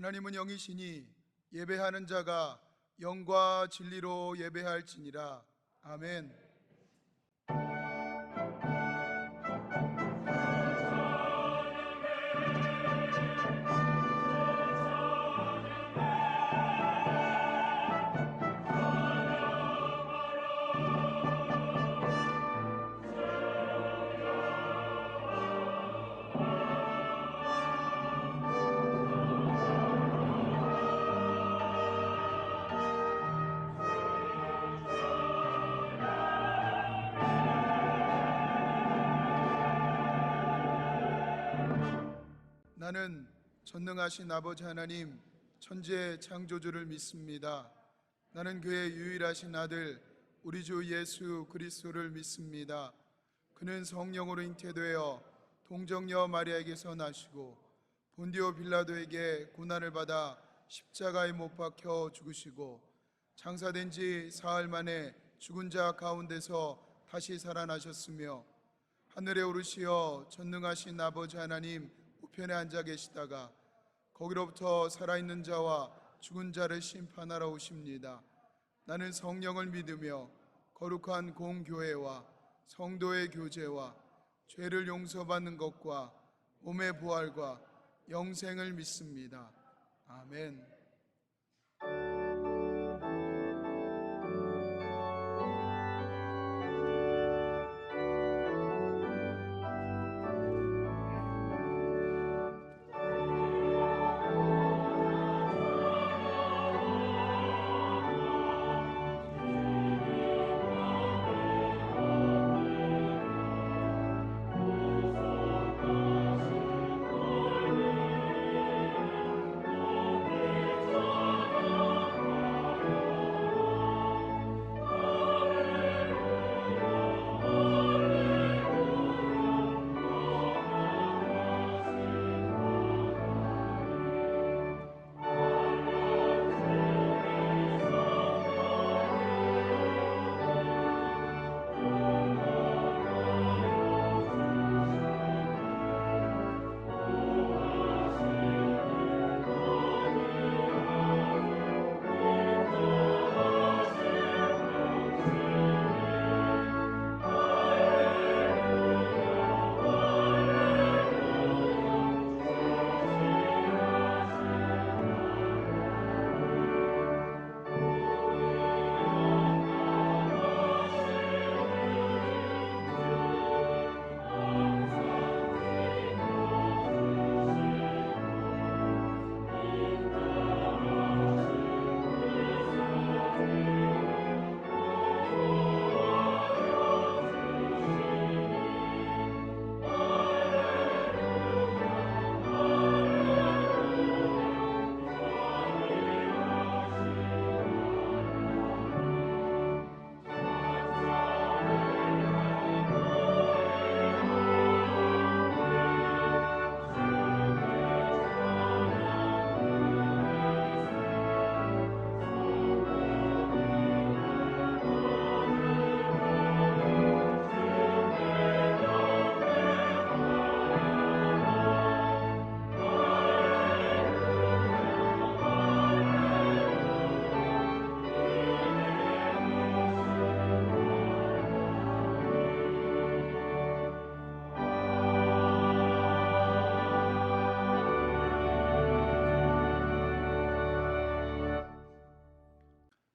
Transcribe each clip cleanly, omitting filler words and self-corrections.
하나님은 영이시니 예배하는 자가 영과 진리로 예배할지니라. 아멘. 나는 전능하신 아버지 하나님 천지의 창조주를 믿습니다. 나는 그의 유일하신 아들 우리 주 예수 그리스도를 믿습니다. 그는 성령으로 잉태되어 동정녀 마리아에게서 나시고 본디오 빌라도에게 고난을 받아 십자가에 못 박혀 죽으시고 장사된 지 사흘 만에 죽은 자 가운데서 다시 살아나셨으며 하늘에 오르시어 전능하신 아버지 하나님 우편에 앉아 계시다가 거기로부터 살아있는 자와 죽은 자를 심판하러 오십니다. 나는 성령을 믿으며 거룩한 공교회와 성도의 교제와 죄를 용서받는 것과 몸의 부활과 영생을 믿습니다. 아멘.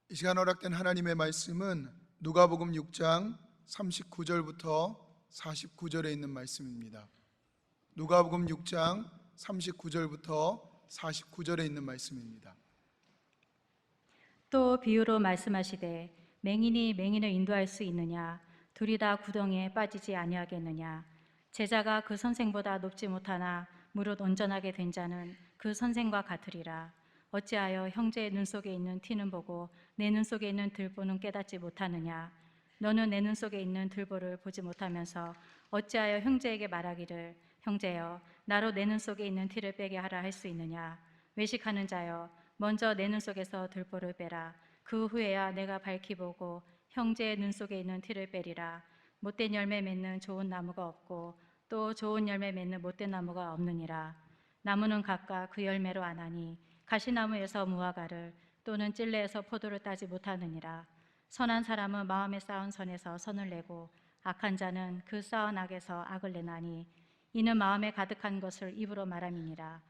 이 시간 허락된 하나님의 말씀은 누가복음 6장 39절부터 49절에 있는 말씀입니다. 누가복음 6장 39절부터 49절에 있는 말씀입니다. 또 비유로 말씀하시되 맹인이 맹인을 인도할 수 있느냐? 둘이 다 구덩이에 빠지지 아니하겠느냐? 제자가 그 선생보다 높지 못하나 무릇 온전하게 된 자는 그 선생과 같으리라. 어찌하여 형제의 눈 속에 있는 티는 보고 내 눈 속에 있는 들보는 깨닫지 못하느냐? 너는 내 눈 속에 있는 들보를 보지 못하면서 어찌하여 형제에게 말하기를 형제여 나로 내 눈 속에 있는 티를 빼게 하라 할 수 있느냐? 외식하는 자여 먼저 내 눈 속에서 들보를 빼라. 그 후에야 내가 밝히 보고 형제의 눈 속에 있는 티를 빼리라. 못된 열매 맺는 좋은 나무가 없고 또 좋은 열매 맺는 못된 나무가 없느니라. 나무는 각각 그 열매로 아나니 가시나무에서 무화과를 또는 찔레에서 포도를 따지 못하느니라. 선한 사람은 마음에 쌓은 선에서 선을 내고 악한 자는 그 쌓은 악에서 악을 내나니 이는 마음에 가득한 것을 입으로 말함이니라.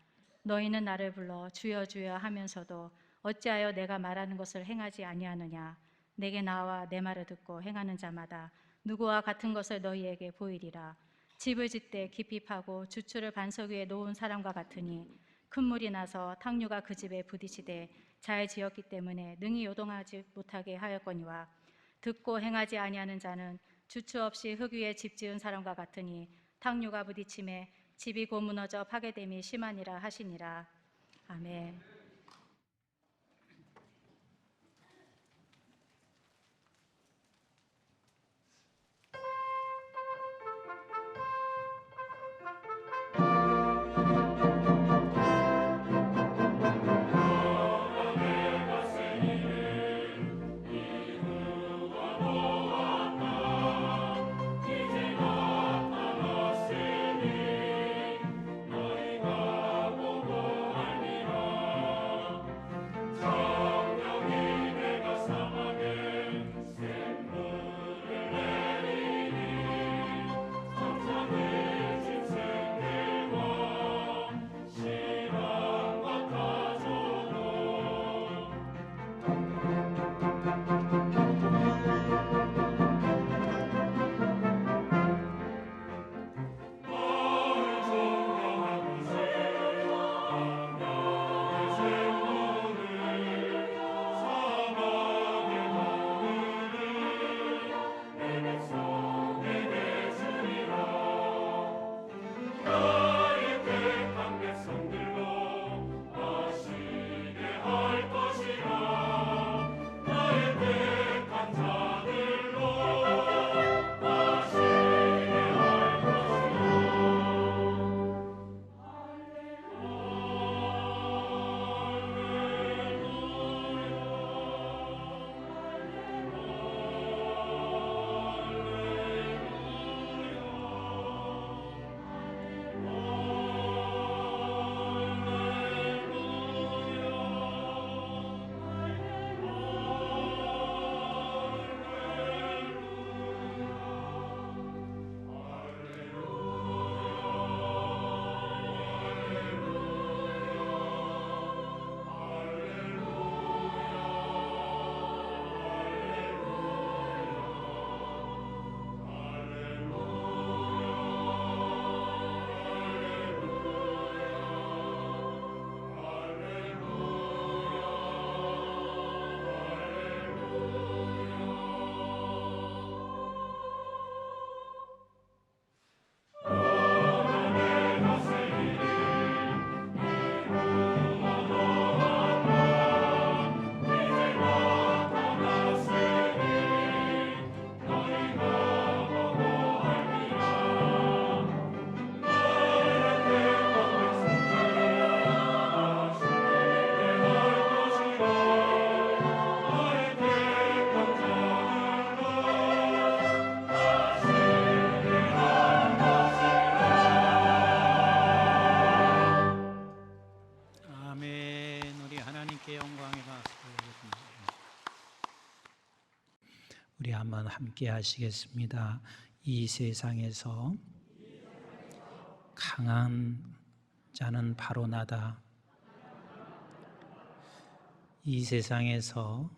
너희는 나를 불러 주여 주여 하면서도 어찌하여 내가 말하는 것을 행하지 아니하느냐. 내게 나와 내 말을 듣고 행하는 자마다 누구와 같은 것을 너희에게 보이리라. 집을 짓되 깊이 파고 주추를 반석 위에 놓은 사람과 같으니 큰 물이 나서 탕류가 그 집에 부딪히되 잘 지었기 때문에 능히 요동하지 못하게 하였거니와 듣고 행하지 아니하는 자는 주추 없이 흙 위에 집 지은 사람과 같으니 탕류가 부딪힘에 집이 곧 무너져 파괴됨이 심하니라 하시니라. 아멘. 아멘. 우리 하나님께 영광의 박수 드립니다. 우리 한번 함께 하시겠습니다. 이 세상에서 강한 자는 바로 나다. 이 세상에서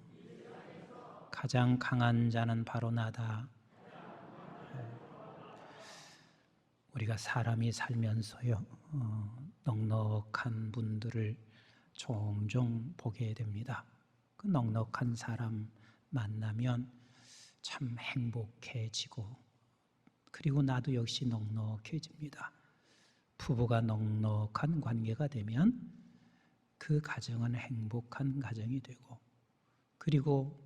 가장 강한 자는 바로 나다. 우리가 사람이 살면서요, 넉넉한 분들을 종종 보게 됩니다. 그 넉넉한 사람 만나면 참 행복해지고, 그리고 나도 역시 넉넉해집니다. 부부가 넉넉한 관계가 되면 그 가정은 행복한 가정이 되고, 그리고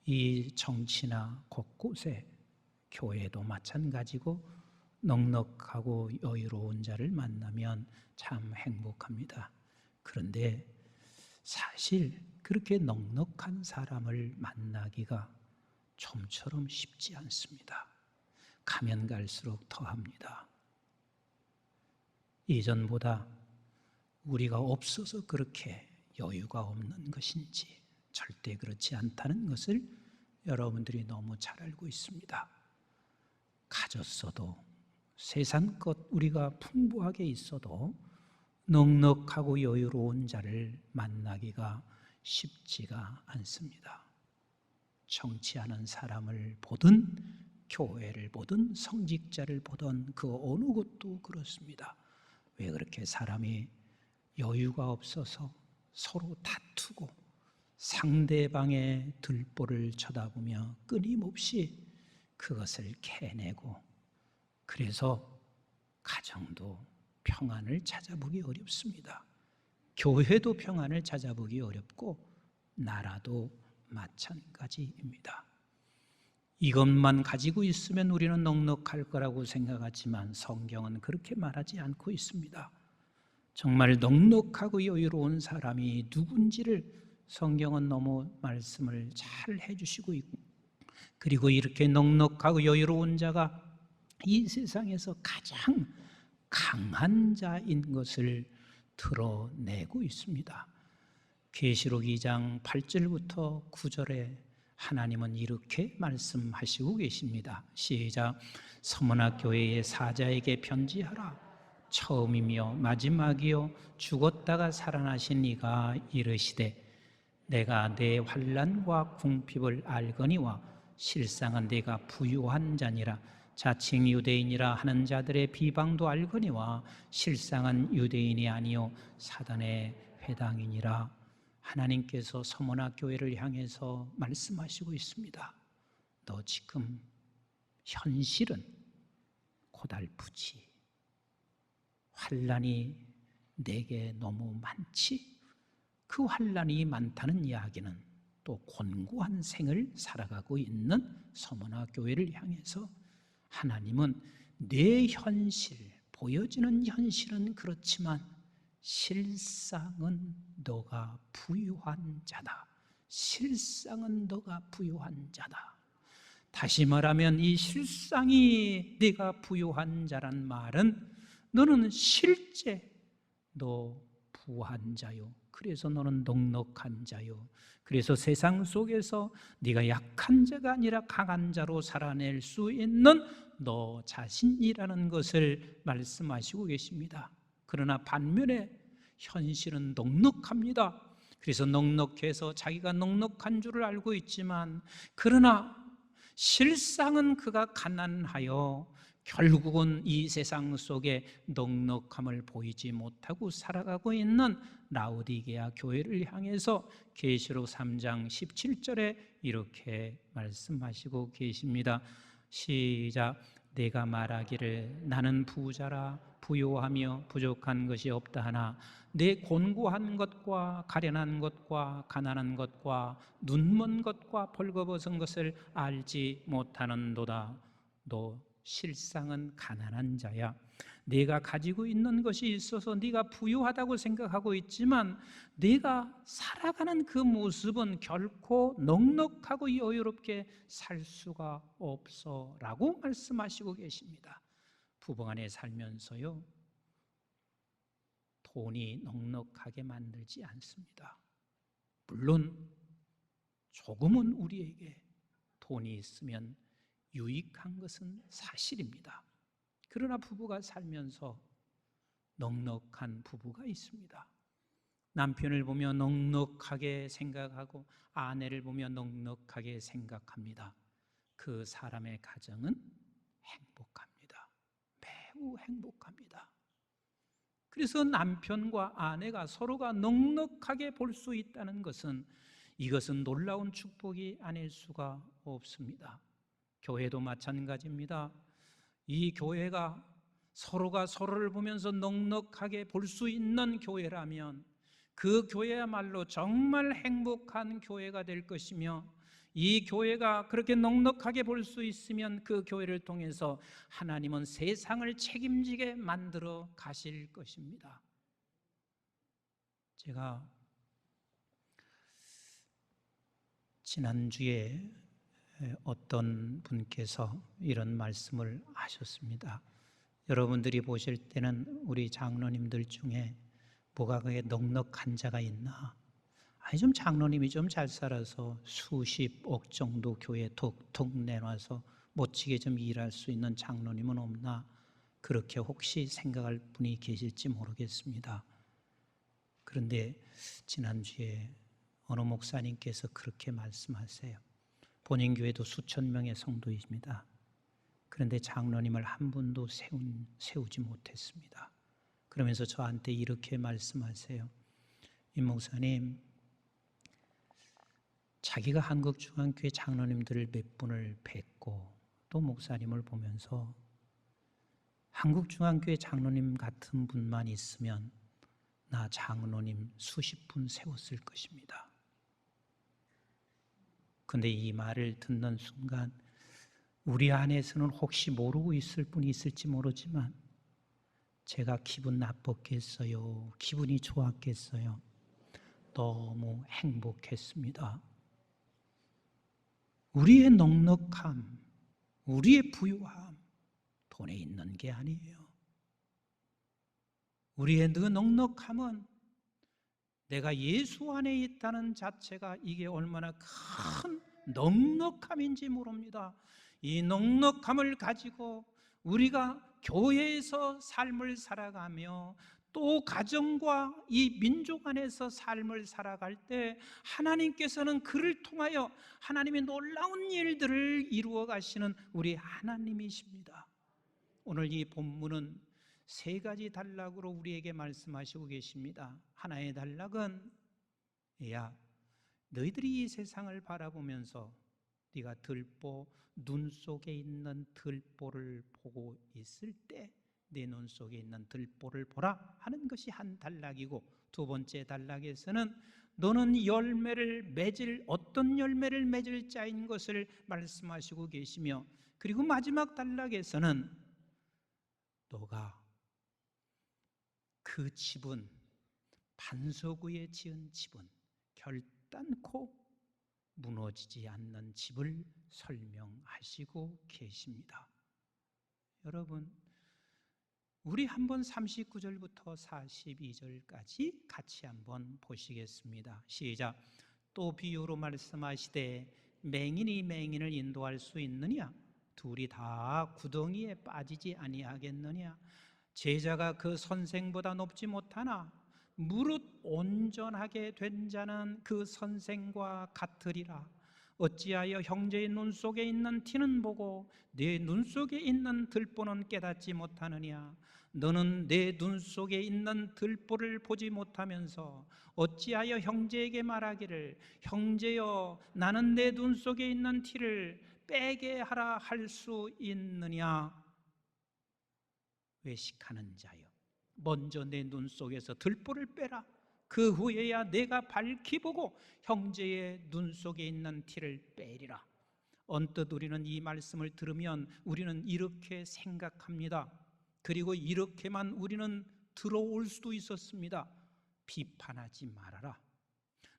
이 정치나 곳곳에 교회도 마찬가지고 넉넉하고 여유로운 자를 만나면 참 행복합니다. 그런데 사실 그렇게 넉넉한 사람을 만나기가 좀처럼 쉽지 않습니다. 가면 갈수록 더합니다. 예전보다 우리가 없어서 그렇게 여유가 없는 것인지 절대 그렇지 않다는 것을 여러분들이 너무 잘 알고 있습니다. 가졌어도 세상 것 우리가 풍부하게 있어도 넉넉하고 여유로운 자를 만나기가 쉽지가 않습니다. 정치하는 사람을 보든 교회를 보든 성직자를 보든 그 어느 곳도 그렇습니다. 왜 그렇게 사람이 여유가 없어서 서로 다투고 상대방의 들보를 쳐다보며 끊임없이 그것을 캐내고, 그래서 가정도 평안을 찾아보기 어렵습니다. 교회도 평안을 찾아보기 어렵고 나라도 마찬가지입니다. 이것만 가지고 있으면 우리는 넉넉할 거라고 생각하지만 성경은 그렇게 말하지 않고 있습니다. 정말 넉넉하고 여유로운 사람이 누군지를 성경은 너무 말씀을 잘 해주시고 있고, 그리고 이렇게 넉넉하고 여유로운 자가 이 세상에서 가장 강한 자인 것을 드러내고 있습니다. 계시록 2장 8절부터 9절에 하나님은 이렇게 말씀하시고 계십니다. 시작. 서문화 교회의 사자에게 편지하라. 처음이며 마지막이요 죽었다가 살아나신 이가 이르시되 내가 내 환난과 궁핍을 알거니와 실상은 내가 부유한 자니라. 자칭 유대인이라 하는 자들의 비방도 알거니와 실상은 유대인이 아니요 사단의 회당이니라. 하나님께서 서문화 교회를 향해서 말씀하시고 있습니다. 너 지금 현실은 고달프지. 환난이 내게 너무 많지. 그 환난이 많다는 이야기는 또 곤고한 생을 살아가고 있는 서문화 교회를 향해서 하나님은 내 현실, 보여지는 현실은 그렇지만 실상은 너가 부유한 자다. 실상은 너가 부유한 자다. 다시 말하면 이 실상이 네가 부유한 자란 말은 너는 실제 너 부한 자요. 그래서 너는 넉넉한 자요. 그래서 세상 속에서 네가 약한 자가 아니라 강한 자로 살아낼 수 있는 너 자신이라는 것을 말씀하시고 계십니다. 그러나 반면에 현실은 넉넉합니다. 그래서 넉넉해서 자기가 넉넉한 줄을 알고 있지만, 그러나 실상은 그가 가난하여 결국은 이 세상 속에 넉넉함을 보이지 못하고 살아가고 있는 라오디게아 교회를 향해서 계시록 3장 17절에 이렇게 말씀하시고 계십니다. 시작. 내가 말하기를 나는 부자라 부요하며 부족한 것이 없다 하나 내 곤고한 것과 가련한 것과 가난한 것과 눈먼 것과 벌거벗은 것을 알지 못하는도다. 너 실상은 가난한 자야. 네가 가지고 있는 것이 있어서 네가 부유하다고 생각하고 있지만 네가 살아가는 그 모습은 결코 넉넉하고 여유롭게 살 수가 없어 라고 말씀하시고 계십니다. 부부간에 살면서요, 돈이 넉넉하게 만들지 않습니다. 물론 조금은 우리에게 돈이 있으면 유익한 것은 사실입니다. 그러나 부부가 살면서 넉넉한 부부가 있습니다. 남편을 보며 넉넉하게 생각하고 아내를 보며 넉넉하게 생각합니다. 그 사람의 가정은 행복합니다. 매우 행복합니다. 그래서 남편과 아내가 서로가 넉넉하게 볼 수 있다는 것은 이것은 놀라운 축복이 아닐 수가 없습니다. 교회도 마찬가지입니다. 이 교회가 서로가 서로를 보면서 넉넉하게 볼 수 있는 교회라면 그 교회야말로 정말 행복한 교회가 될 것이며, 이 교회가 그렇게 넉넉하게 볼 수 있으면 그 교회를 통해서 하나님은 세상을 책임지게 만들어 가실 것입니다. 제가 지난주에 어떤 분께서 이런 말씀을 하셨습니다. 여러분들이 보실 때는 우리 장로님들 중에 뭐가 그게 넉넉한 자가 있나? 아니 좀 장로님이 좀 잘 살아서 수십억 정도 교회 톡톡 내놔서 멋지게 좀 일할 수 있는 장로님은 없나, 그렇게 혹시 생각할 분이 계실지 모르겠습니다. 그런데 지난주에 어느 목사님께서 그렇게 말씀하세요. 본인 교회도 수천 명의 성도입니다. 그런데 장로님을 한 분도 세우지 못했습니다. 그러면서 저한테 이렇게 말씀하세요. 임 목사님, 자기가 한국중앙교회 장로님들을 몇 분을 뵙고 또 목사님을 보면서 한국중앙교회 장로님 같은 분만 있으면 나 장로님 수십 분 세웠을 것입니다. 근데 이 말을 듣는 순간 우리 안에서는 혹시 모르고 있을 분이 있을지 모르지만 제가 기분 나빴겠어요? 기분이 좋았겠어요? 너무 행복했습니다. 우리의 넉넉함, 우리의 부유함, 돈에 있는 게 아니에요. 우리의 그 넉넉함은 내가 예수 안에 있다는 자체가 이게 얼마나 큰 넉넉함인지 모릅니다. 이 넉넉함을 가지고 우리가 교회에서 삶을 살아가며 또 가정과 이 민족 안에서 삶을 살아갈 때 하나님께서는 그를 통하여 하나님의 놀라운 일들을 이루어 가시는 우리 하나님이십니다. 오늘 이 본문은 세 가지 단락으로 우리에게 말씀하시고 계십니다. 하나의 단락은, 야, 너희들이 이 세상을 바라보면서 네가 들보, 눈 속에 있는 들보를 보고 있을 때 내 눈 속에 있는 들보를 보라 하는 것이 한 단락이고, 두 번째 단락에서는 너는 열매를 맺을, 어떤 열매를 맺을 자인 것을 말씀하시고 계시며, 그리고 마지막 단락에서는 너가 그 집은, 반석 위에 지은 집은 결단코 무너지지 않는 집을 설명하시고 계십니다. 여러분, 우리 한번 39절부터 42절까지 같이 한번 보시겠습니다. 시작. 또 비유로 말씀하시되 맹인이 맹인을 인도할 수 있느냐? 둘이 다 구덩이에 빠지지 아니하겠느냐? 제자가 그 선생보다 높지 못하나 무릇 온전하게 된 자는 그 선생과 같으리라. 어찌하여 형제의 눈 속에 있는 티는 보고 내 눈 속에 있는 들보는 깨닫지 못하느냐? 너는 내 눈 속에 있는 들보를 보지 못하면서 어찌하여 형제에게 말하기를 형제여 나는 내 눈 속에 있는 티를 빼게 하라 할 수 있느냐? 외식하는 자여, 먼저 내 눈 속에서 들보를 빼라. 그 후에야 내가 밝히 보고 형제의 눈 속에 있는 티를 빼리라. 언뜻 우리는 이 말씀을 들으면 우리는 이렇게 생각합니다. 그리고 이렇게만 우리는 들어올 수도 있었습니다. 비판하지 말아라.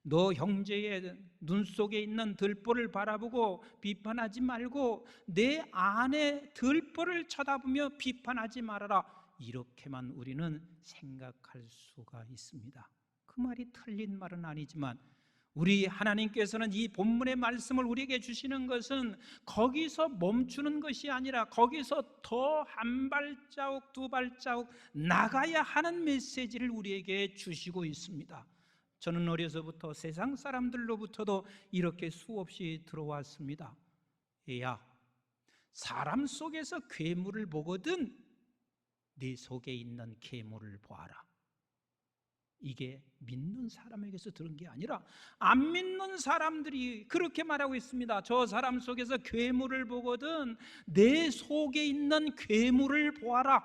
너 형제의 눈 속에 있는 들보를 바라보고 비판하지 말고 내 안에 들보를 쳐다보며 비판하지 말아라. 이렇게만 우리는 생각할 수가 있습니다. 그 말이 틀린 말은 아니지만 우리 하나님께서는 이 본문의 말씀을 우리에게 주시는 것은 거기서 멈추는 것이 아니라 거기서 더 한 발자국 두 발자국 나가야 하는 메시지를 우리에게 주시고 있습니다. 저는 어려서부터 세상 사람들로부터도 이렇게 수없이 들어왔습니다. 야, 사람 속에서 괴물을 보거든 네 속에 있는 괴물을 보아라. 이게 믿는 사람에게서 들은 게 아니라 안 믿는 사람들이 그렇게 말하고 있습니다. 저 사람 속에서 괴물을 보거든 내 속에 있는 괴물을 보아라.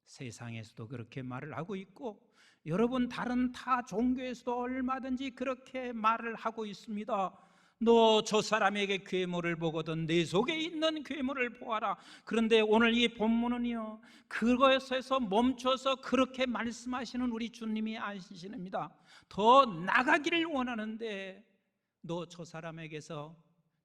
세상에서도 그렇게 말을 하고 있고 여러분 다른 타 종교에서도 얼마든지 그렇게 말을 하고 있습니다. 너 저 사람에게 괴물을 보거든 내 속에 있는 괴물을 보아라. 그런데 오늘 이 본문은요 그것에서 멈춰서 그렇게 말씀하시는 우리 주님이 아시십니다. 더 나가기를 원하는데 너 저 사람에게서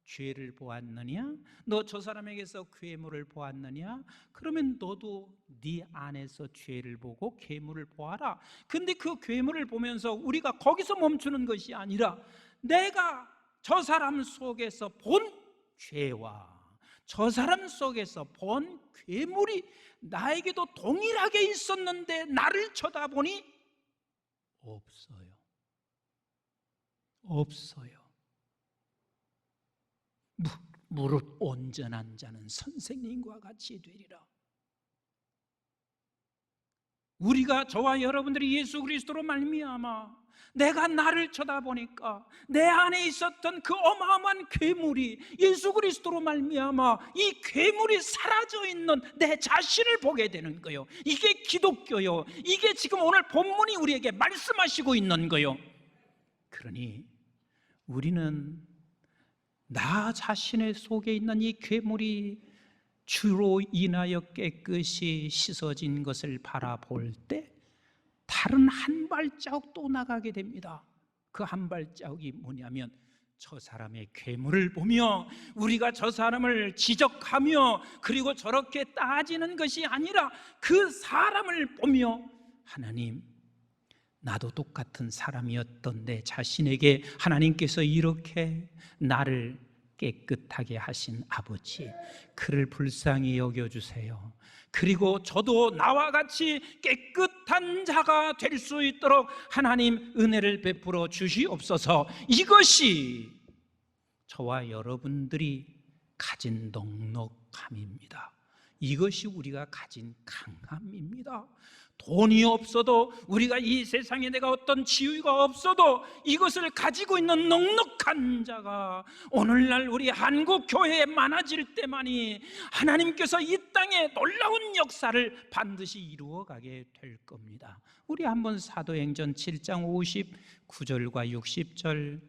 죄를 보았느냐? 너 저 사람에게서 괴물을 보았느냐? 그러면 너도 네 안에서 죄를 보고 괴물을 보아라. 근데 그 괴물을 보면서 우리가 거기서 멈추는 것이 아니라 내가 저 사람 속에서 본 죄와 저 사람 속에서 본 괴물이 나에게도 동일하게 있었는데 나를 쳐다보니 없어요. 없어요. 무릇 온전한 자는 선생님과 같이 되리라. 우리가 저와 여러분들이 예수 그리스도로 말미암아 내가 나를 쳐다보니까 내 안에 있었던 그 어마어마한 괴물이 예수 그리스도로 말미암아 이 괴물이 사라져 있는 내 자신을 보게 되는 거예요. 이게 기독교요. 이게 지금 오늘 본문이 우리에게 말씀하시고 있는 거예요. 그러니 우리는 나 자신의 속에 있는 이 괴물이 주로 인하여 깨끗이 씻어진 것을 바라볼 때 다른 한 발자국 또 나가게 됩니다. 그 한 발자국이 뭐냐면 저 사람의 괴물을 보며 우리가 저 사람을 지적하며 그리고 저렇게 따지는 것이 아니라 그 사람을 보며 하나님, 나도 똑같은 사람이었던 내 자신에게 하나님께서 이렇게 나를 깨끗하게 하신 아버지, 그를 불쌍히 여겨주세요. 그리고 저도 나와 같이 깨끗한 자가 될 수 있도록 하나님 은혜를 베풀어 주시옵소서. 이것이 저와 여러분들이 가진 넉넉함입니다. 이것이 우리가 가진 강함입니다. 돈이 없어도 우리가 이 세상에 내가 어떤 지위가 없어도 이것을 가지고 있는 넉넉한 자가 오늘날 우리 한국 교회에 많아질 때만이 하나님께서 이 땅에 놀라운 역사를 반드시 이루어가게 될 겁니다. 우리 한번 사도행전 7장 59절과 60절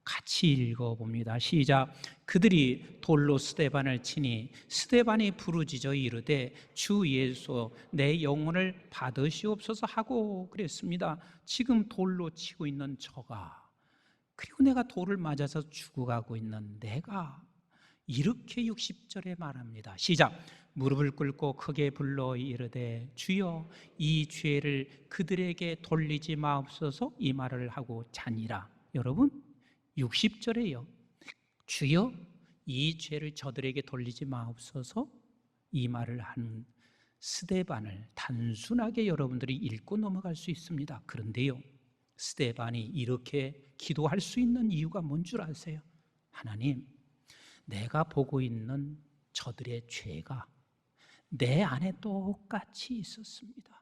같이 읽어봅니다. 시작. 그들이 돌로 스데반을 치니 스데반이 부르짖어 이르되 주 예수 내 영혼을 받으시옵소서 하고 그랬습니다. 지금 돌로 치고 있는 저가, 그리고 내가 돌을 맞아서 죽어가고 있는 내가 이렇게 60절에 말합니다. 시작. 무릎을 꿇고 크게 불러 이르되 주여 이 죄를 그들에게 돌리지 마옵소서 이 말을 하고 자니라. 여러분 60절에요. 주여 이 죄를 저들에게 돌리지 마옵소서 이 말을 한 스데반을 단순하게 여러분들이 읽고 넘어갈 수 있습니다. 그런데요, 스데반이 이렇게 기도할 수 있는 이유가 뭔 줄 아세요? 하나님, 내가 보고 있는 저들의 죄가 내 안에 똑같이 있었습니다.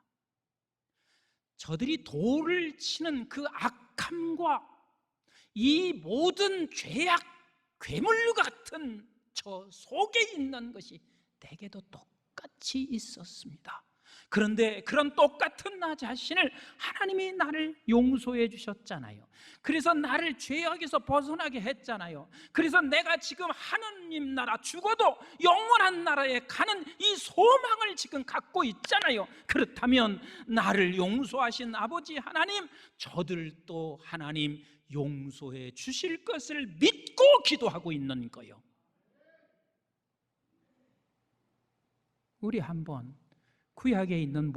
저들이 돌을 치는 그 악함과 이 모든 죄악, 괴물 같은 저 속에 있는 것이 내게도 똑같이 있었습니다. 그런데 그런 똑같은 나 자신을 하나님이 나를 용서해 주셨잖아요. 그래서 나를 죄악에서 벗어나게 했잖아요. 그래서 내가 지금 하나님 나라, 죽어도 영원한 나라에 가는 이 소망을 지금 갖고 있잖아요. 그렇다면 나를 용서하신 아버지 하나님, 저들도 하나님 용서해 주실 것을 믿고 기도하고 있는 거예요. 우리 한번 구약에 있는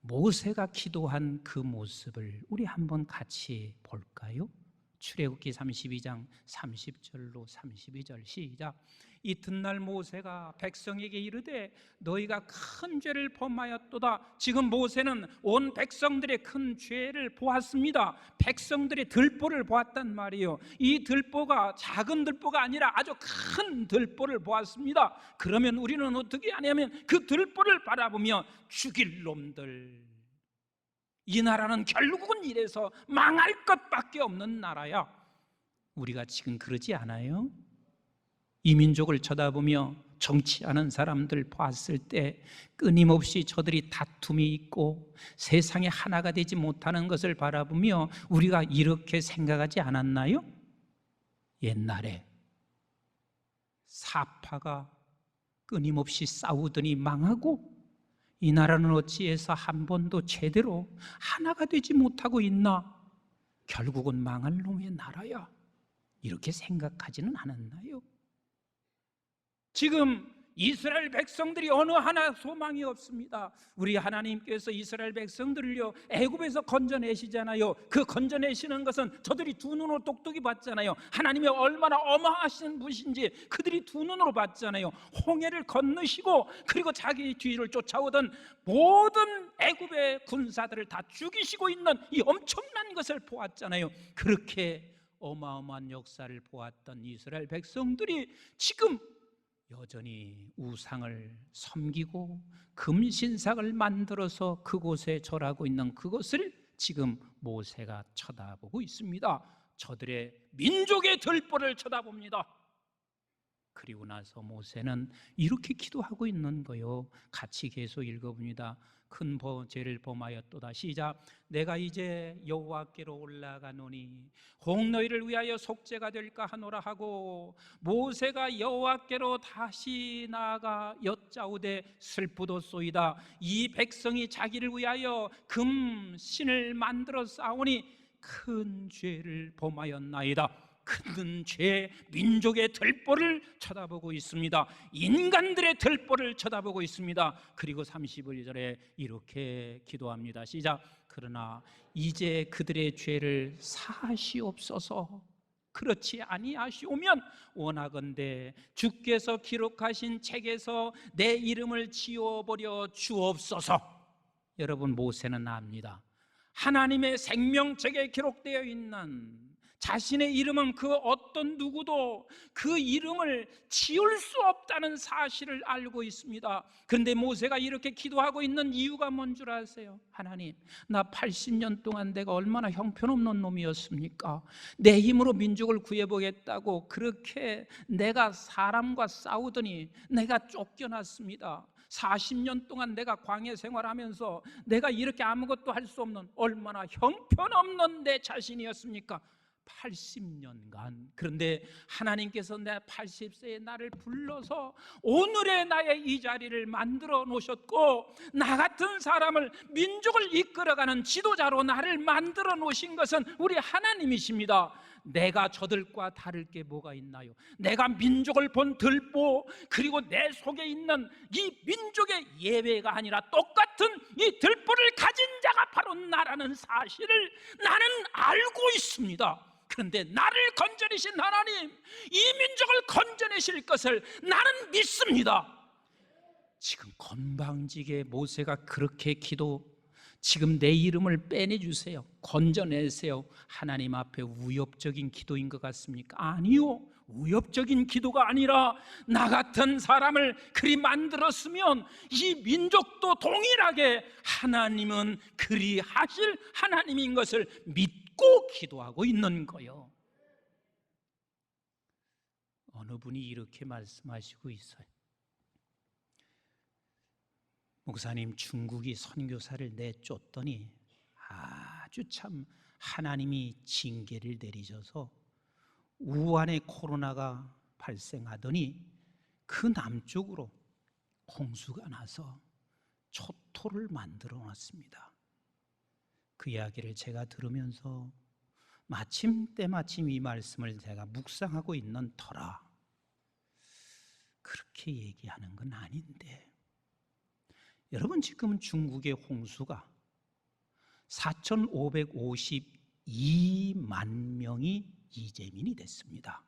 모세가 기도한 그 모습을 우리 한번 같이 볼까요? 출애굽기 32장 30절로 32절 시작. 이튿날 모세가 백성에게 이르되 너희가 큰 죄를 범하였도다. 지금 모세는 온 백성들의 큰 죄를 보았습니다. 백성들의 들보를 보았단 말이에요. 이 들보가 작은 들보가 아니라 아주 큰 들보를 보았습니다. 그러면 우리는 어떻게 하냐면 그 들보를 바라보며 죽일 놈들, 이 나라는 결국은 이래서 망할 것밖에 없는 나라야. 우리가 지금 그러지 않아요? 이 민족을 쳐다보며 정치하는 사람들 봤을 때 끊임없이 저들이 다툼이 있고 세상에 하나가 되지 못하는 것을 바라보며 우리가 이렇게 생각하지 않았나요? 옛날에 사파가 끊임없이 싸우더니 망하고 이 나라는 어찌해서 한 번도 제대로 하나가 되지 못하고 있나? 결국은 망할 놈의 나라야. 이렇게 생각하지는 않았나요? 지금 이스라엘 백성들이 어느 하나 소망이 없습니다. 우리 하나님께서 이스라엘 백성들을요 애굽에서 건져내시잖아요. 그 건져내시는 것은 저들이 두 눈으로 똑똑히 봤잖아요. 하나님이 얼마나 어마하신 분이신지 그들이 두 눈으로 봤잖아요. 홍해를 건너시고 그리고 자기 뒤를 쫓아오던 모든 애굽의 군사들을 다 죽이시고 있는 이 엄청난 것을 보았잖아요. 그렇게 어마어마한 역사를 보았던 이스라엘 백성들이 지금 여전히 우상을 섬기고 금신상을 만들어서 그곳에 절하고 있는 그것을 지금 모세가 쳐다보고 있습니다. 저들의 민족의 들보를 쳐다봅니다. 그리고 나서 모세는 이렇게 기도하고 있는 거요. 같이 계속 읽어봅니다. 큰 죄를 범하였도다. 시작. 내가 이제 여호와께로 올라가노니 혹 너희를 위하여 속죄가 될까 하노라 하고 모세가 여호와께로 다시 나아가 여짜오되 슬프도소이다. 이 백성이 자기를 위하여 금신을 만들어 쌓으니 큰 죄를 범하였나이다. 큰 죄, 민족의 들보를 쳐다보고 있습니다. 인간들의 들보를 쳐다보고 있습니다. 그리고 31절에 이렇게 기도합니다. 시작. 그러나 이제 그들의 죄를 사하시옵소서. 그렇지 아니하시오면 원하건대 주께서 기록하신 책에서 내 이름을 지워버려 주옵소서. 여러분, 모세는 압니다. 하나님의 생명책에 기록되어 있는 자신의 이름은 그 어떤 누구도 그 이름을 지울 수 없다는 사실을 알고 있습니다. 그런데 모세가 이렇게 기도하고 있는 이유가 뭔 줄 아세요? 하나님, 나 80년 동안 내가 얼마나 형편없는 놈이었습니까? 내 힘으로 민족을 구해보겠다고 그렇게 내가 사람과 싸우더니 내가 쫓겨났습니다. 40년 동안 내가 광야 생활하면서 내가 이렇게 아무것도 할 수 없는 얼마나 형편없는 내 자신이었습니까? 80년간. 그런데 하나님께서 내 80세의 나를 불러서 오늘의 나의 이 자리를 만들어 놓으셨고 나 같은 사람을 민족을 이끌어가는 지도자로 나를 만들어 놓으신 것은 우리 하나님이십니다. 내가 저들과 다를 게 뭐가 있나요? 내가 민족을 본 들보 그리고 내 속에 있는 이 민족의 예배가 아니라 똑같은 이 들보를 가진 자가 바로 나라는 사실을 나는 알고 있습니다. 그런데 나를 건져내신 하나님, 이 민족을 건져내실 것을 나는 믿습니다. 지금 건방지게 모세가 그렇게 지금 내 이름을 빼내주세요, 건져내세요. 하나님 앞에 위협적인 기도인 것 같습니까? 아니요, 위협적인 기도가 아니라 나 같은 사람을 그리 만들었으면 이 민족도 동일하게 하나님은 그리 하실 하나님인 것을 믿고 기도하고 있는 거예요. 어느 분이 이렇게 말씀하시고 있어요. 목사님, 중국이 선교사를 내쫓더니 아주 참 하나님이 징계를 내리셔서 우한에 코로나가 발생하더니 그 남쪽으로 홍수가 나서 초토를 만들어 놨습니다. 그 이야기를 제가 들으면서 때마침 이 말씀을 제가 묵상하고 있는 터라 그렇게 얘기하는 건 아닌데, 여러분, 지금 중국의 홍수가 4,552만 명이 이재민이 됐습니다.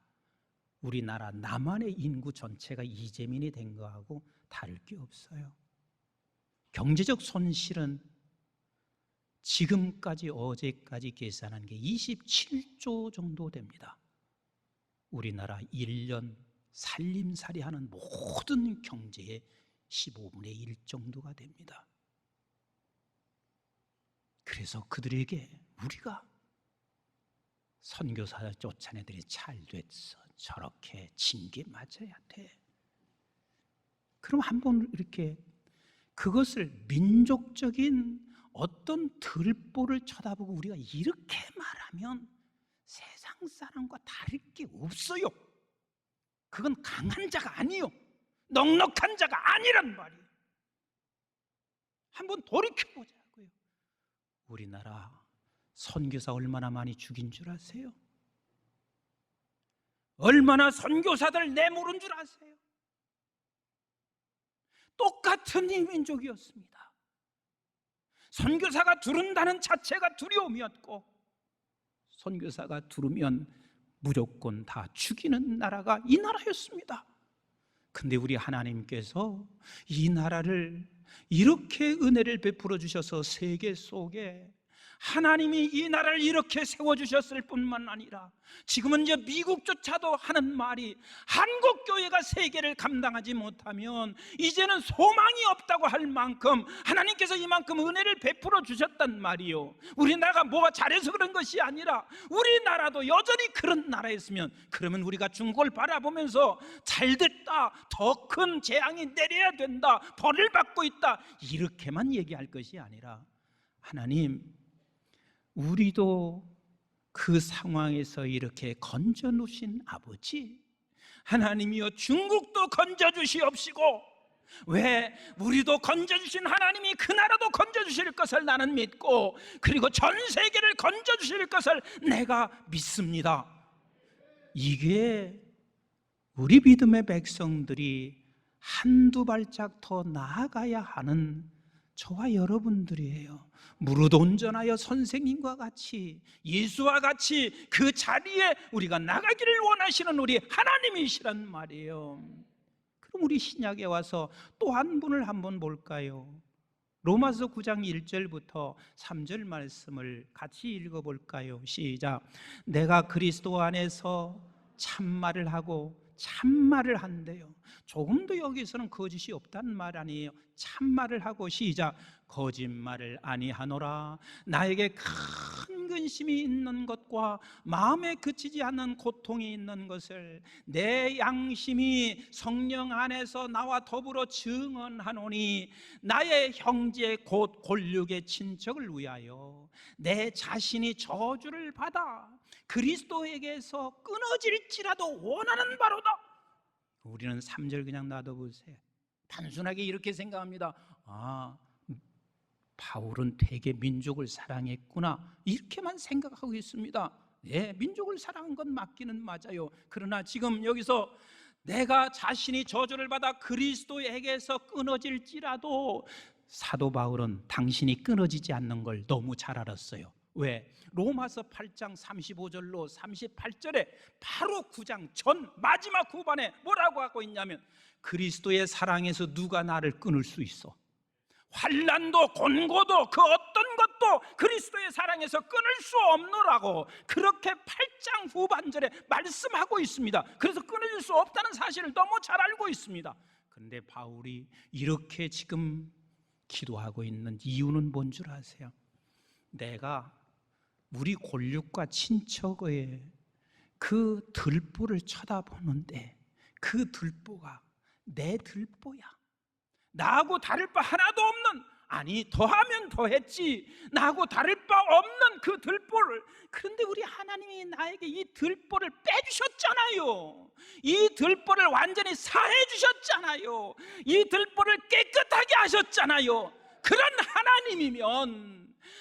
우리나라 남한의 인구 전체가 이재민이 된 거하고 다를 게 없어요. 경제적 손실은 지금까지 어제까지 계산한 게 27조 정도 됩니다. 우리나라 1년 살림살이 하는 모든 경제의 15분의 1 정도가 됩니다. 그래서 그들에게 우리가 선교사 쫓아내들이 잘 됐어, 저렇게 징계 맞아야 돼. 그럼 한번 이렇게 그것을 민족적인 어떤 들보를 쳐다보고 우리가 이렇게 말하면 세상 사람과 다를 게 없어요. 그건 강한 자가 아니요, 넉넉한 자가 아니란 말이에요. 한번 돌이켜보자고요. 우리나라 선교사 얼마나 많이 죽인 줄 아세요? 얼마나 선교사들 내모른 줄 아세요? 똑같은 이 민족이었습니다. 선교사가 두른다는 자체가 두려움이었고, 선교사가 두르면 무조건 다 죽이는 나라가 이 나라였습니다. 근데 우리 하나님께서 이 나라를 이렇게 은혜를 베풀어 주셔서 세계 속에 하나님이 이 나라를 이렇게 세워주셨을 뿐만 아니라 지금은 이제 미국조차도 하는 말이, 한국 교회가 세계를 감당하지 못하면 이제는 소망이 없다고 할 만큼 하나님께서 이만큼 은혜를 베풀어 주셨단 말이요. 우리나라가 뭐가 잘해서 그런 것이 아니라 우리나라도 여전히 그런 나라였으면, 그러면 우리가 중국을 바라보면서 잘됐다, 더 큰 재앙이 내려야 된다, 벌을 받고 있다, 이렇게만 얘기할 것이 아니라, 하나님, 우리도 그 상황에서 이렇게 건져 놓으신 아버지, 하나님이여 중국도 건져 주시옵시고, 왜 우리도 건져 주신 하나님이 그 나라도 건져 주실 것을 나는 믿고, 그리고 전 세계를 건져 주실 것을 내가 믿습니다. 이게 우리 믿음의 백성들이 한두 발짝 더 나아가야 하는 저와 여러분들이에요. 무릇 온전하여 선생님과 같이, 예수와 같이 그 자리에 우리가 나가기를 원하시는 우리 하나님이시란 말이에요. 그럼 우리 신약에 와서 또 한 분을 한번 볼까요? 로마서 9장 1절부터 3절 말씀을 같이 읽어볼까요? 시작. 내가 그리스도 안에서 참말을 하고 참말을 한대요. 조금도 여기서는 거짓이 없다는 말 아니에요. 참말을 하고, 시작. 거짓말을 아니하노라. 나에게 큰 근심이 있는 것과 마음에 그치지 않는 고통이 있는 것을 내 양심이 성령 안에서 나와 더불어 증언하노니, 나의 형제 곧 골육의 친척을 위하여 내 자신이 저주를 받아 그리스도에게서 끊어질지라도 원하는 바로다. 우리는 3절 그냥 놔둬보세요. 단순하게 이렇게 생각합니다. 바울은 되게 민족을 사랑했구나, 이렇게만 생각하고 있습니다. 예, 민족을 사랑한 건 맞기는 맞아요. 그러나 지금 여기서 내가 자신이 저주를 받아 그리스도에게서 끊어질지라도, 사도 바울은 당신이 끊어지지 않는 걸 너무 잘 알았어요. 왜? 로마서 8장 35절로 38절에 바로 9장 전 마지막 후반에 뭐라고 하고 있냐면, 그리스도의 사랑에서 누가 나를 끊을 수 있어? 환난도 곤고도 그 어떤 것도 그리스도의 사랑에서 끊을 수 없노라고, 그렇게 8장 후반절에 말씀하고 있습니다. 그래서 끊어질 수 없다는 사실을 너무 잘 알고 있습니다. 그런데 바울이 이렇게 지금 기도하고 있는 이유는 뭔 줄 아세요? 내가 우리 골육과 친척의 그 들보를 쳐다보는데, 그 들보가 내 들보야. 나하고 다를 바 하나도 없는, 아니 더하면 더했지, 나하고 다를 바 없는 그 들보를, 그런데 우리 하나님이 나에게 이 들보를 빼주셨잖아요. 이 들보를 완전히 사해 주셨잖아요. 이 들보를 깨끗하게 하셨잖아요. 그런 하나님이면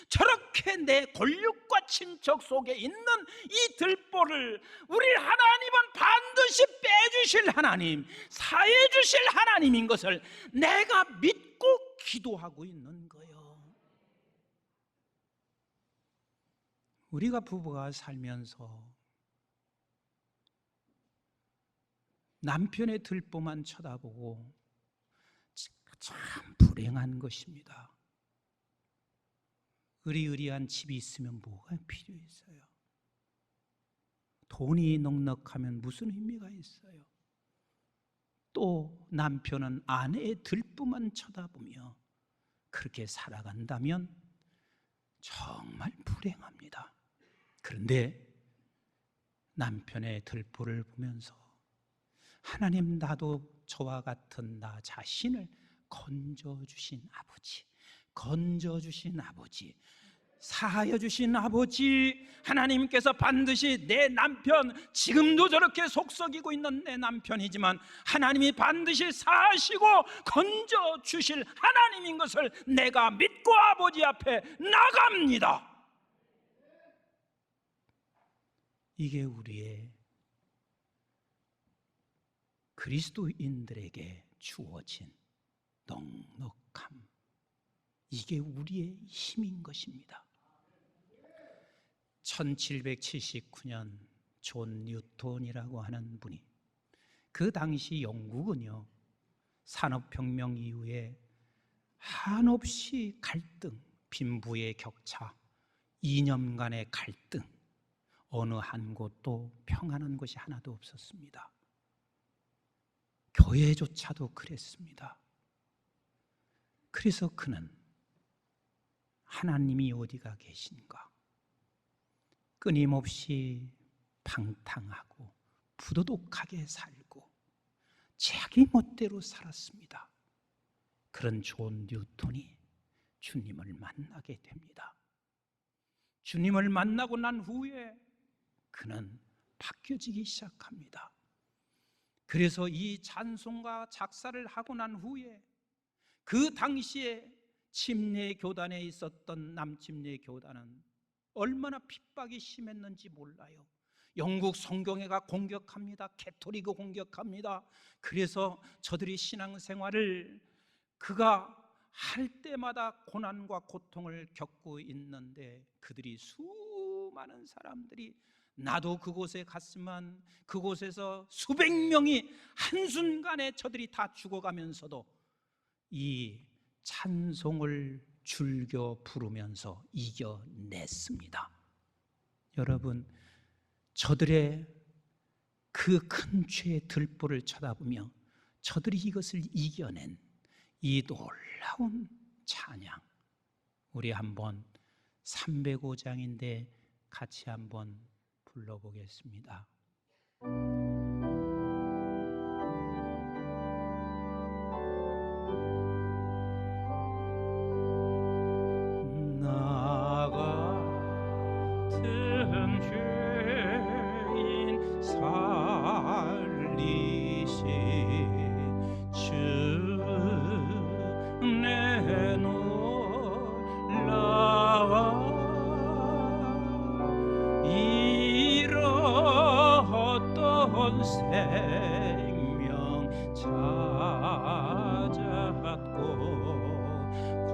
저렇게 내 골육과 친척 속에 있는 이 들보를 우리 하나님은 반드시 빼주실 하나님, 사해 주실 하나님인 것을 내가 믿고 기도하고 있는 거예요. 우리가 부부가 살면서 남편의 들보만 쳐다보고 참 불행한 것입니다. 의리의리한 집이 있으면 뭐가 필요했어요? 돈이 넉넉하면 무슨 의미가 있어요? 또 남편은 아내의 들보만 쳐다보며 그렇게 살아간다면 정말 불행합니다. 그런데 남편의 들보를 보면서, 하나님, 나도 저와 같은 나 자신을 건져주신 아버지, 건져주신 아버지, 사하여 주신 아버지, 하나님께서 반드시 내 남편, 지금도 저렇게 속썩이고 있는 내 남편이지만 하나님이 반드시 사하시고 건져주실 하나님인 것을 내가 믿고 아버지 앞에 나갑니다. 이게 우리의 그리스도인들에게 주어진 넉넉함, 이게 우리의 힘인 것입니다. 1779년 존 뉴턴이라고 하는 분이, 그 당시 영국은요, 산업혁명 이후에 한없이 갈등, 빈부의 격차, 이념간의 갈등, 어느 한 곳도 평안한 것이 하나도 없었습니다. 교회조차도 그랬습니다. 그래서 그는 하나님이 어디가 계신가, 끊임없이 방탕하고 부도덕하게 살고 자기 멋대로 살았습니다. 그런 존 뉴턴이 주님을 만나게 됩니다. 주님을 만나고 난 후에 그는 바뀌어지기 시작합니다. 그래서 이 찬송가 작사를 하고 난 후에 그 당시에 침례 교단에 있었던 남침례 교단은 얼마나 핍박이 심했는지 몰라요. 영국 성경회가 공격합니다. 캐토릭이 공격합니다. 그래서 저들이 신앙생활을 그가 할 때마다 고난과 고통을 겪고 있는데, 그들이 수많은 사람들이, 나도 그곳에 갔지만 그곳에서 수백 명이 한순간에 저들이 다 죽어가면서도 이 찬송을 즐겨 부르면서 이겨냈습니다. 여러분, 저들의 그 큰 죄의 들보를 쳐다보며 저들이 이것을 이겨낸 이 놀라운 찬양, 우리 한번 305장인데 같이 한번 불러보겠습니다. 나 같은 죄인 살리신 주 내놀라와 잃었던 생명 찾았고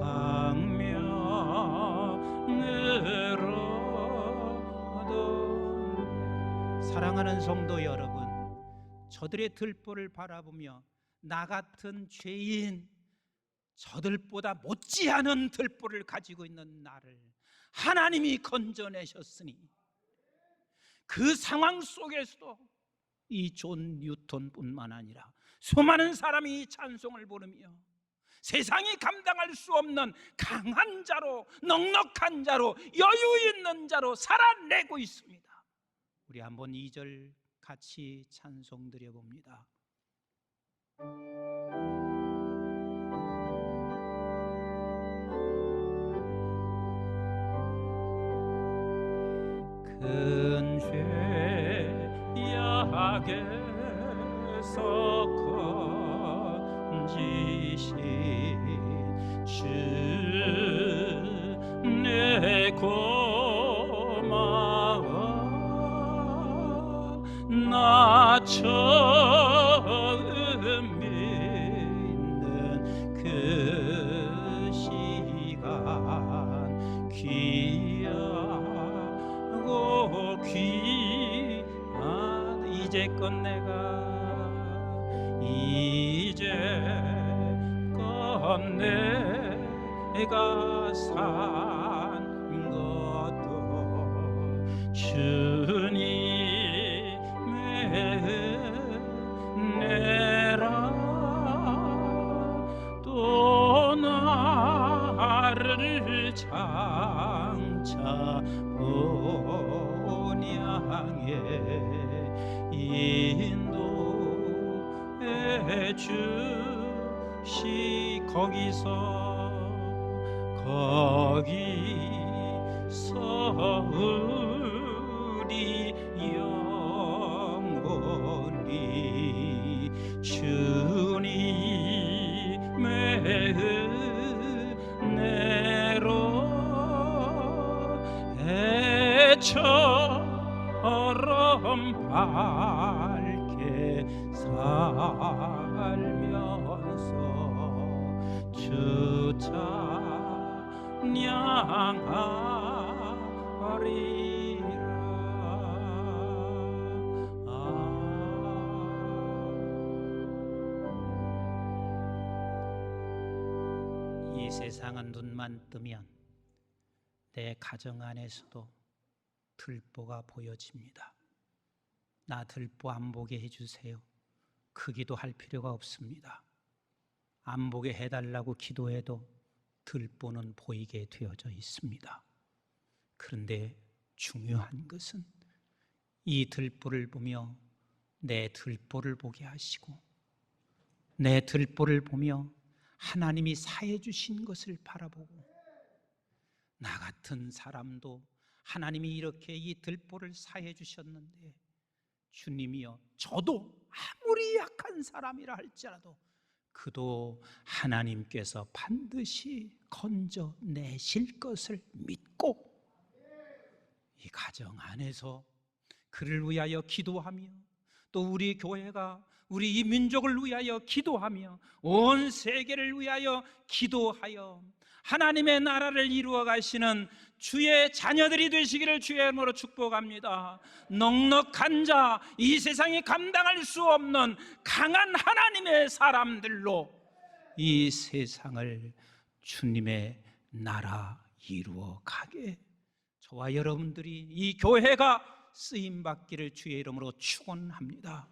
광명으로 얻은. 사랑하는 성도 여러분, 저들의 들보를 바라보며 나 같은 죄인, 저들보다 못지않은 들보를 가지고 있는 나를 하나님이 건져내셨으니, 그 상황 속에서도 이 존 뉴턴뿐만 아니라 수많은 사람이 이 찬송을 부르며 세상이 감당할 수 없는 강한 자로, 넉넉한 자로, 여유 있는 자로 살아내고 있습니다. 우리 한번 2절 같이 찬송 드려봅니다. 큰 죄악에서 건지신 주 내 고마워. 나 처음 믿는 그 시간 귀하고 귀한, 이제껏 내가 산 것도 주님의 은혜라. 또 나를 장차 본향에 인도해 주시. 거기서 우리 영원히 주님의 은혜로 해처럼 밝게 살 이 세상은 눈만 뜨면 내 가정 안에서도 들보가 보여집니다. 나 들보 안 보게 해주세요. 그 기도할 필요가 없습니다. 안 보게 해달라고 기도해도 들보는 보이게 되어져 있습니다. 그런데 중요한 것은 이 들보를 보며 내 들보를 보게 하시고 내 들보를 보며 하나님이 사해 주신 것을 바라보고 나 같은 사람도 하나님이 이렇게 이 들보를 사해 주셨는데 주님이여 저도 아무리 약한 사람이라 할지라도 그도 하나님께서 반드시 건져내실 것을 믿고 이 가정 안에서 그를 위하여 기도하며 또 우리 교회가 우리 이 민족을 위하여 기도하며 온 세계를 위하여 기도하여 하나님의 나라를 이루어 가시는 주의 자녀들이 되시기를 주의 이름으로 축복합니다. 넉넉한 자, 이 세상이 감당할 수 없는 강한 하나님의 사람들로 이 세상을 주님의 나라 이루어 가게 저와 여러분들이 이 교회가 쓰임 받기를 주의 이름으로 축원합니다.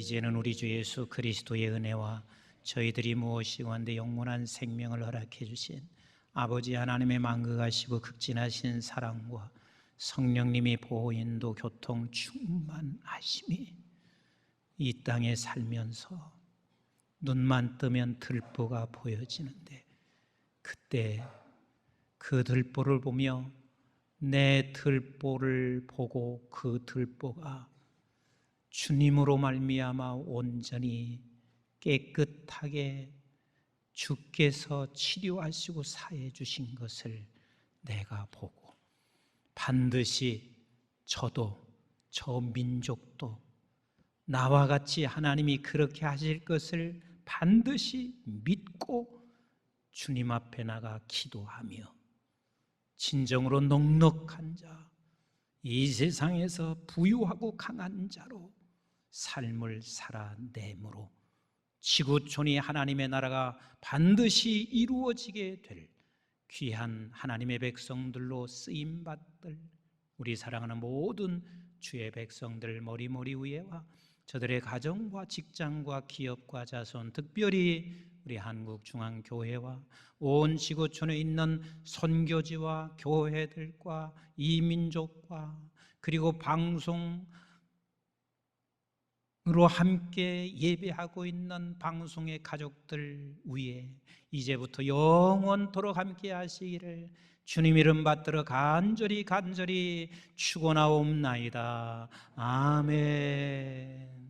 이제는 우리 주 예수 그리스도의 은혜와 저희들이 무엇이건대 영원한 생명을 허락해 주신 아버지 하나님의 만극하시고 극진하신 사랑과 성령님이 보호 인도 교통 충만하심이 이 땅에 살면서 눈만 뜨면 들보가 보여지는데 그때 그 들보를 보며 내 들보를 보고 그 들보가 주님으로 말미암아 온전히 깨끗하게 주께서 치료하시고 사해 주신 것을 내가 보고 반드시 저도 저 민족도 나와 같이 하나님이 그렇게 하실 것을 반드시 믿고 주님 앞에 나가 기도하며 진정으로 넉넉한 자, 이 세상에서 부유하고 강한 자로 삶을 살아내므로 지구촌이 하나님의 나라가 반드시 이루어지게 될 귀한 하나님의 백성들로 쓰임받들 우리 사랑하는 모든 주의 백성들 머리머리 위에와 저들의 가정과 직장과 기업과 자손, 특별히 우리 한국중앙교회와 온 지구촌에 있는 선교지와 교회들과 이민족과 그리고 방송으로 함께 예배하고 있는 방송의 가족들 위에 이제부터 영원토록 함께 하시기를 주님 이름 받들어 간절히 축원하옵나이다. 아멘.